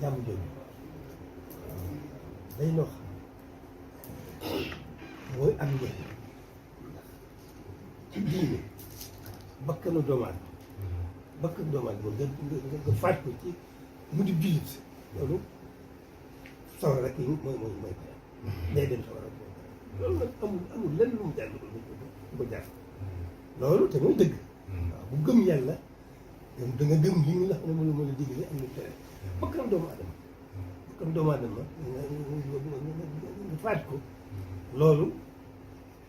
jàmm jooju day loo xam mooy am njëriñ ci diine bakkanu doomu aadama bakkanu doomu aadama nga faat ko ci mu di jullit loolu sawar rek yi mooy day dem sawar rek loolu nag amul lenn lu mu jàll du ko jàll loolu te mooy dëgg waaw bu gëm yàlla da nga gëm li nga xam ne mënu mën a digle am na tere bakkanu doomu aadama nga faat ko loolu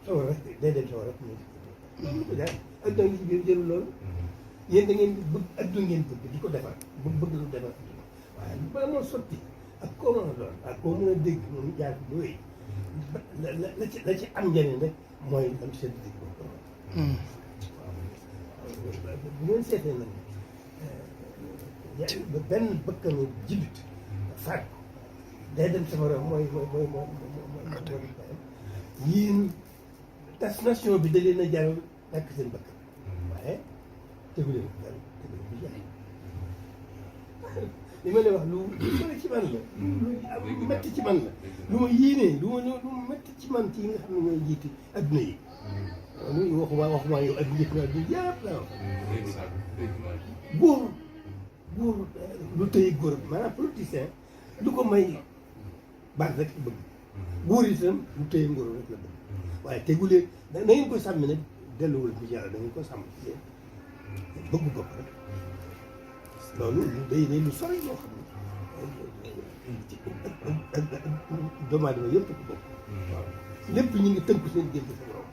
sawar rek day dem sawar rek loolu ko jaar adduna ngi ci biir jëlu loolu yéen da ngeen bëgg adduna ngeen bëgg di ko defar bëgg lu defar adduna waaye bala moo sotti ak koo mën a doon ak koo mën a dégg moom jaar ko ba wéy la ci am njëriñ rek mooy am seen dégg boobu waaw bu ngeen seetee nag ba benn bakkanu jullit faat ko day dem safara mooy yéen tas nation bi da leen a jaral ñàkk seen bakkan waaye tegu leen ko tegu leen ko jaay li ma leen wax lu sori ci man la lu métti ci man la lu ma yéenee lu métti ci man ci yi nga xam ne ñooy jiiti adduna yi loolu waxuma yow ak njiit naa du yëpp laa wax góor lu tëye góor maanaam politicien lu ko may baat rek la bëgg góor itam lu tëye ngóor rek la bëgg waaye tegulee da ngeen koy sàmmi nag delluwul bi yàlla da ngeen koy sàmm ci yéen bëggu bopp rek loolu day lu sori loo xam ne doomu aadama yëpp ko bokk waaw lépp ñu ngi tënku seen gént sa borom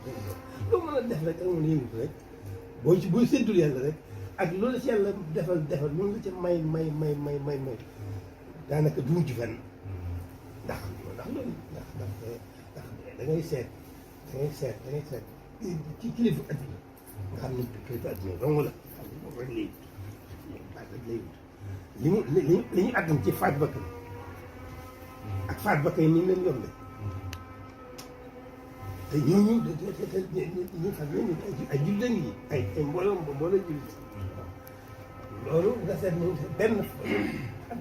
loo mën a def rek ak mën a yëngu rek boo séntul yàlla rek ak loolu si yàlla defal loolu la ca may daanaka du mujj fenn ndax loolu ndax da ngay seet ci kilifa adduna nga xam ne kilifa adduna dong la xam ne moom rek lay li ñu àttan ci faat bakkan ak faat bakkan yi ni leen yombee te ñooñu ñu xam ne ay jullit yi ay mbooloo jullit loolu nga seet moom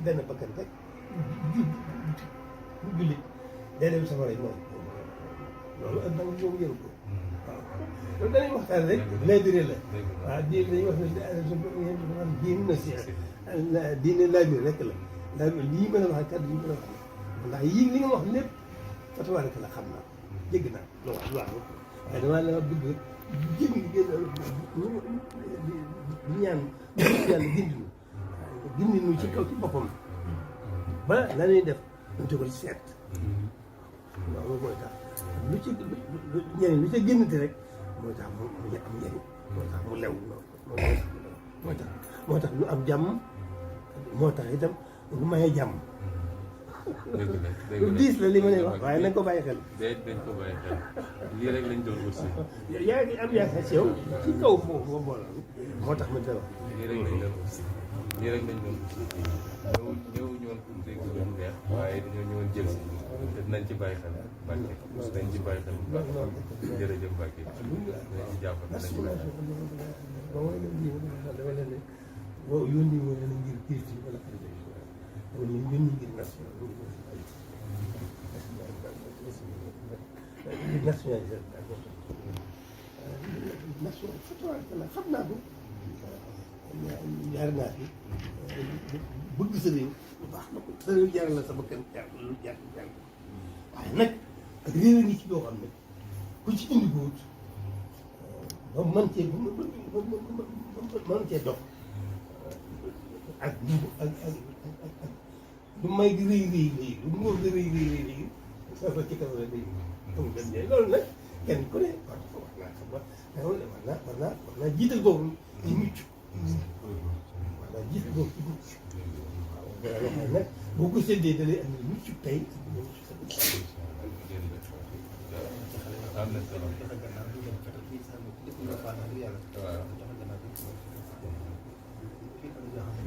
benn bakkan rek bu jullit day dem safara yi moom loolu ak danga moom yëru ko waaw loolu dañuy waxtaan rek laabire la waaw dañuy wax ne diine na si diine laabire rek la laabire lii mën a wax kàddu yi mën a wax ndax yii li nga wax lépp fa tabaaraka la xam naa jégg naa lu wax waaye damaa la bëgg jég di ñaan yàlla gindi nu ci kaw ci boppam ba la ñuy def ñu tegal seet loolu mooy tax lu ci njëriñ lu ca génnati rek mooy tax mu am njëriñ mooy tax mu lew moo tax lu am jàmm moo tax itam lu maye jàmm lu diis la li ma lay wax waaye nañ ko bàyyi xel dañ ko bàyyi xel lii rek lañ doon aussi yaa ngi am yaakaar ci yow ci kaw foofu ba mbooloo moo tax ma dara lii rek lañ doon aussi lii rek lañ doon aussi ñëw ñëwoon pour dégg lu neex waaye dañoo ñëwoon jël si te dinañ ci bàyyi xel Mbacke dañ ci bàyyi xel bu baax jërëjëf Mbacke dinañ ci jàpp dinañ ci bàyyi xel dama leen ne boo yónni woon leen ngir kiirti wala xarit wala ñu yónni ngir nation nationalisé nation xam naa ko jaar naa fi bëgg sa réew lu baax na ko sa réew jaral la sama kenn lu jar waaye nag ak réew a ngi ci doo xam ne ku ci indi ko wut ba mën cee dox ak lu may di rëy lu ngóor di rëy sa ci kaw la day amul benn njëriñ loolu nag kenn ku ne war naa xam war naa jiital boobu ci mucc war naa jiital boobu ci mucc waaw loo xam nag boo ko séddee da lay andi mucc tey am na solo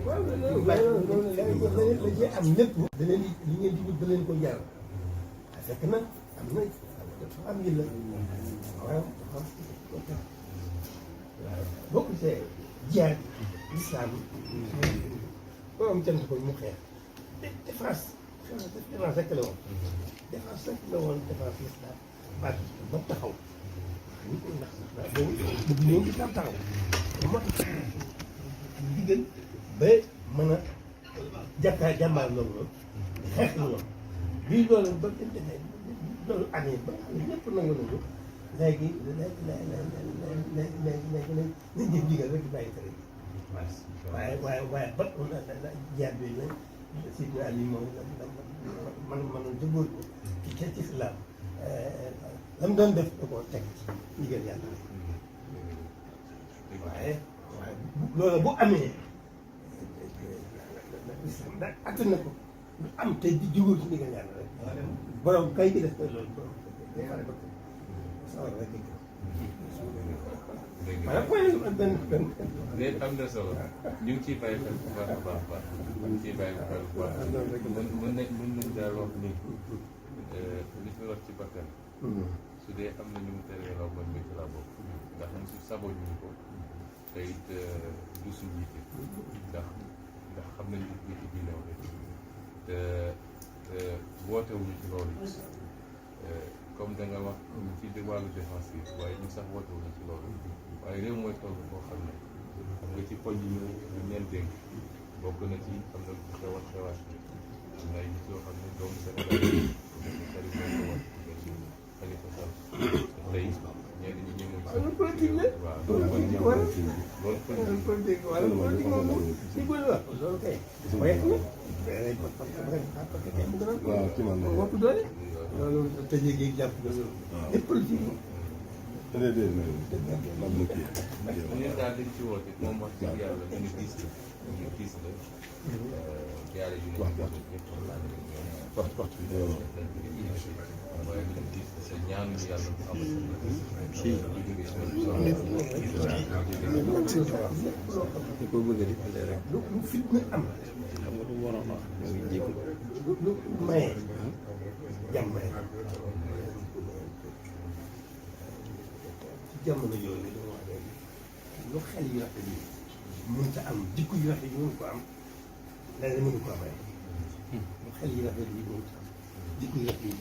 waaw loolu la cee am lépp da leen li ngeen di da leen ko jar fekk na am na dafa am yi la waaw boo ko see jihaad lislaam boo am cant ko mu xeex défense rek la woon. défense rek la woon défense l'islam ba mu taxaw. ndax boobu bëgg ñëw islam taxaw. moo tax digal ba mën a jàmbaar loolu noonu xeex loolu bii loolu ba mu defee loolu année ba nga xam ne ñëpp nangu nañu léegi nañ jëf digal rek di bàyyi tere bi waaye ba jaar bi nag Sidna Ali moom man jëboot ko ci islam la mu doon def da koo teg ci ndigal yàlla waaye loolu bu amee islam daal attan na ko lu am te di jógul ci ndigal yàlla rek borom kay gi def koy loolu borom day xare ba sawar rek maanaam benn léegi am na solo ñu ngi ciy bàyyi xel bu baax a baax ñu ngi ciy bàyyi xel bu baax mën nañ daal wax ni li fi wax ci bakkan su dee am na ñu mu tere law man mi ci la bokk ndax ñu si saboñ ñu ko te it du suñ yitte ndax xam nañ li ci diine wax te wootewuñu ci loolu comme da nga wax ci wàllu défense bi waaye ñu sax wootewuñu ci loolu waaye réew mooy toll boo xam ne xam nga ci poñ yi ñu leen dénk bokk na ci am na xewat xewaat bi am na ay nit yoo xam ne doomu Sénégal yi xarit moo ko wax Khalifa Sall tey ñenn ñi ñu ngi loolu politique la waaw loolu politique wala politique moom si bëri wax loolu kay waaye parce que kay mu gën a waaw ci man moo ëpp doole loolu tëjee gi jàpp na loolu lépp politique déedéet man ma kii ñun daal dañ ci woote moom wax dëgg yàlla ñu ngi diis la jaare yu ne ñëpp waxtu bi waaye ñu diis sa ñaanu yàlla bu am ko bëgg di fale rek lu fitna am xam nga lu mu waroon wax ñu ngi jéem lu maye jàmm maye ci jamono yooyu dama wax léegi lu xel yu rafet yi mënut a am jikko yu rafet yi mënu ko am leneen mënu ko amee lu xel yu rafet yi mënut a am jikko yu rafet yi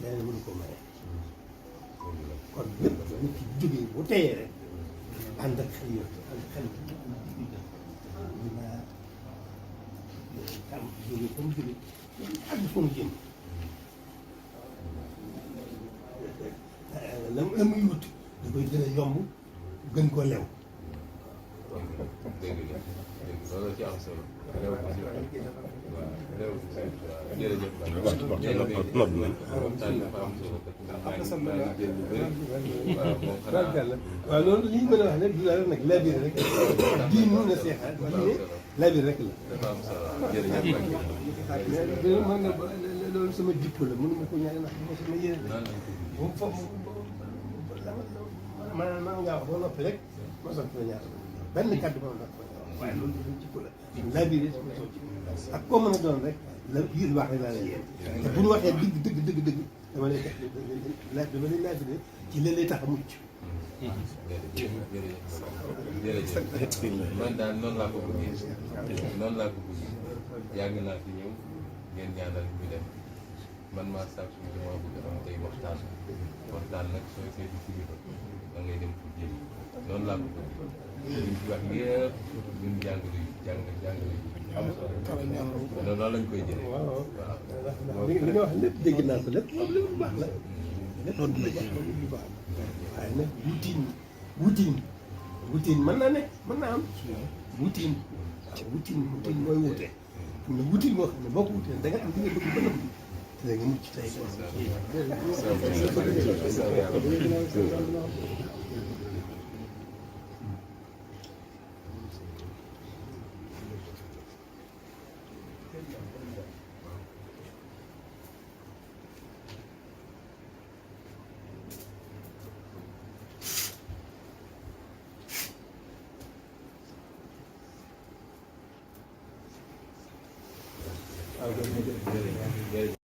leneen mënu ko maye kon lépp nit ki jógee bu teyee rek ànd ak xel yu ànd ak xel yu naa am jógee comme jógee àgg fa mu jëm la muy wut da koy gën a yomb gën koo lew dégg nga loolu ci am solo réew mi si waaw réew mi si waaw jërëjëf waaw loolu li ñu mën a wax rek du la nag labir rek diinu na seexaat diine labir rek la dafa am solo jërëjëf mën nga loolu sama jikko la mënu ma ko ñaari ndax mo sama yéene moom foofu maanaam maa ngaa wax ba noppi rek ma sant la ñaar benn kàddu ba noppi waaye loolu dafa jikko la labir sama jikko ak koo mën a doon rek la yéen wax rek laa lay yéen te bu ñu waxee dëgg dama lay labiré ci leen lay tax a mucc jërëjëf man daal noonu laa ko bëggee yàgg naa fi ñëw ngeen ñaanal ñu dem man maa sàkk suñu dama bëgg am tey waxtaan nag sooy seeti kilifa da ngay dem pour jëli noonu laa ko bëggee ñun ci wax yëpp ñun jàngale am solo loolu lañ koy jëlee waaw li nga wax lépp dégg naa ko lépp moom lépp lu baax la lépp lu baax waaye nag wutiin mën naa nekk mën naa am wutiin mooy wuute am na wutiin moo xam ne boo ko wutee da nga am li nga bëgg ba nëbb te da nga mucc tey